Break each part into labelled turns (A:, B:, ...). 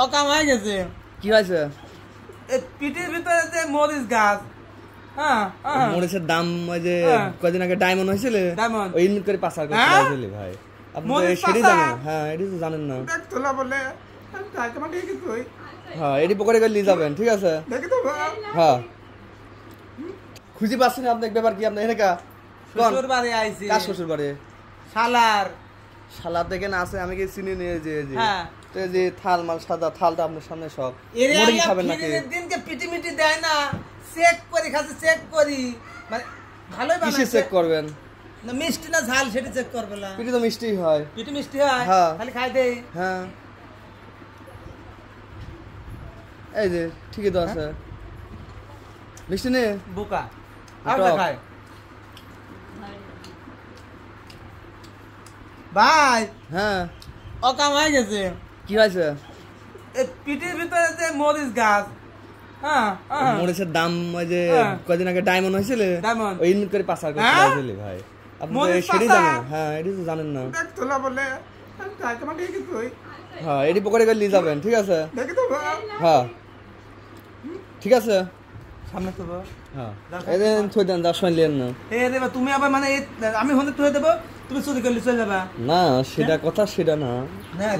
A: অকাম হয়ে গেছে।
B: কি হয়েছে?
A: পিঠের ভিতরে যে মরিচ গাছ,
B: মরিচের দাম ওই যে কদিন আগে ডায়মন্ড হয়েছিল, ওই ইনমিট করে পাচার করতে হয়েছিল ভাই। আপনি সেটাই জানেন? হ্যাঁ, এটি তো জানেন না। হ্যাঁ, এটি পকেটে করে নিয়ে যাবেন, ঠিক আছে? হ্যাঁ, খুঁজে পাচ্ছেন আপনি ব্যাপার কি? আপনি এখানে
A: শ্বশুর বাড়ি আইছি।
B: কার শ্বশুর বাড়ি?
A: শালার।
B: শালা দেখে না আছে, আমি কি চিনি নিয়ে যে থাল মাল সাদা থালটা আপনার সামনে সব মুড়ি খাবেন নাকি?
A: দিনকে পিটি মিটি দেয় না, চেক করি খাচ্ছে, চেক করি মানে ভালোই বানায়।
B: কিসে চেক করবেন?
A: না মিষ্টি না ঝাল সেটা চেক করবে না।
B: পিটি তো মিষ্টি হয়।
A: পিটি মিষ্টি হয়, খালি খাই দেই।
B: হ্যাঁ, এই যে ঠিকই তো আছে। মিষ্টি নে
A: বোকা আর খাই ভাই।
B: হ্যাঁ,
A: অকাম হয়ে গেছে।
B: কি হয়েছে?
A: পিঠের ভিতরে যে মরিচ গাছ,
B: মরিচের দাম ওই যে কদিন আগে ডায়মন্ড হয়েছিল, ওই ইনমিট করে পাচার করতে হয়েছিল ভাই। আপনি সেটাই জানেন? হ্যাঁ, এটি তো জানেন না। হ্যাঁ, এটি পকেটে করে নিয়ে যাবেন, ঠিক আছে? হ্যাঁ, ঠিক আছে।
A: সামনে তো
B: হ্যাঁ, এদিন থই দেন, দা শুনলেন না?
A: তুমি আবার মানে আমি হলে থই দেবো, তুমি চুরি করলে চলে যাবা
B: না? সেটা কথা, সেটা না,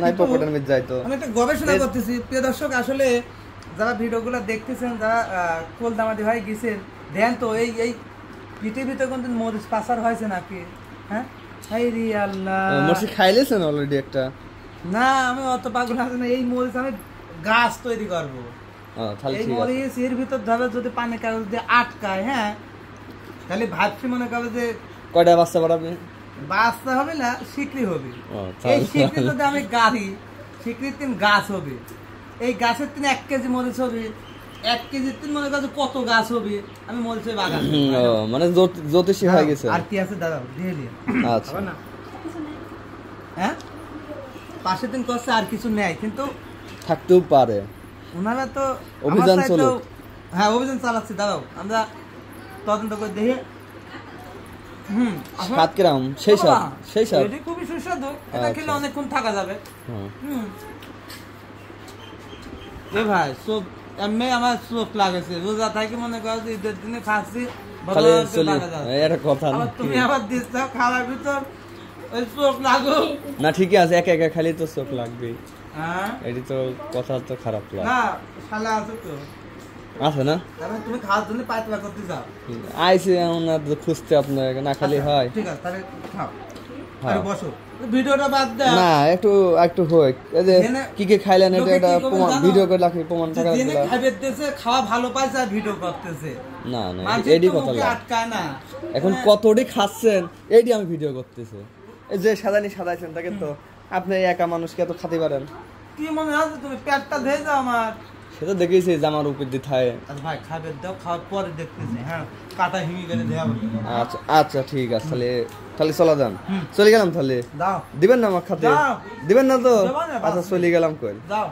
B: নাই পকেটের মধ্যে যাই তো।
A: আমি একটা গবেষণা করতেছি প্রিয় দর্শক। আসলে যারা ভিডিওগুলো দেখতেছেন, যারা কোলদামাদি ভাই গেছেন, দেন তো এই এই পিঠের ভিতরে কোন মরিচ পাচার হয়েছে নাকি? হ্যাঁ, হাই রে আল্লাহ,
B: মরিচ খাইলেছেন অলরেডি একটা?
A: না, আমি অত পাগল আছি না। এই মরিচ আমি গাছ তৈরি করবো। এই মরিচ এর ভিতর ধরো যদি পানি কাগজ দিয়ে আটকায়, হ্যাঁ, তাহলে ভাবছি মনে করবে যে
B: কয়টা বাচ্চা বাড়াবে?
A: বাচ্চা হবে না, শিকড়ি হবে। এই শিকড়ি যদি আমি গাড়ি, শিকড়ির 3 গাছ হবে। এই গাছের 3 1 কেজি মরিচ হবে। 1 কেজির 3 মনে করছে কত গাছ হবে? আমি মরিচের বাগান।
B: মানে জ্যোতিষী হয়ে গেছে।
A: আর কি আছে দাদা দিয়ে দিন।
B: আচ্ছা,
A: হ্যাঁ, পাশে 3 করছে, আর কিছু নেই, কিন্তু
B: থাকতেও পারে।
A: ওনারা তো
B: অভিযান চলুক।
A: হ্যাঁ, অভিযান চালাচ্ছি। দাঁড়াও, আমরা তদন্ত করে দেখি।
B: স্বাদ কিরম? সেই স্বাদ, সেই স্বাদ।
A: এটা খুবই সুস্বাদু। এটা খেলে অনেকক্ষণ থাকা যাবে। এ ভাই, চোখ এমনি আমার চোখ লাগেছে। রোজা থাকি মনে করো যে ঈদের দিনে খাচ্ছি, তুমি আবার দিচ্ছ খাওয়ার ভিতর ওই চোখ লাগো
B: না? ঠিকই আছে, একা একা খালি তো চোখ লাগবে। এটি তো কথা তো খারাপ লাগে
A: না। শালা আছে তো,
B: আছে না?
A: তুমি খাওয়ার জন্য পাতলা করতে যাও,
B: আইসে আমরা খুঁজতে, আপনার না খালি হয়।
A: ঠিক আছে, তাহলে খাও, আরে বসো, ভিডিওটা বাদ দাও
B: না, একটু একটু হোক। এই যে কি কি খাইলেন এটা একটা ভিডিও করে রাখি, প্রমাণ থাকা
A: দিলে খাইতেছে, খাওয়া ভালো পাইছে আর ভিডিও করতেছে।
B: না না, এডি কথা না,
A: আটকায় না।
B: এখন কতটি খাচ্ছেন এইডি আমি ভিডিও করতেছি। এই যে সাদাইছেন তাকে তো আপনি একা মানুষকে এত খেতে পারেন?
A: কি মনে হচ্ছে তুমি পেটটা ধুয়ে যাও আমার?
B: সেটা দেখেছি জামার উপর দিয়ে থায়।
A: আচ্ছা ভাই, খাবে দাও, খাওয়ার পরে দেখতেছি। হ্যাঁ, কাটা হিমি গেলে দেওয়া।
B: আচ্ছা আচ্ছা, ঠিক আছে, তাহলে চলে যান। চলে গেলাম তাহলে।
A: দাও,
B: দিবেন না আমার খাতে? দিবেন না তো? আচ্ছা, চলে গেলাম কই।
A: দাও।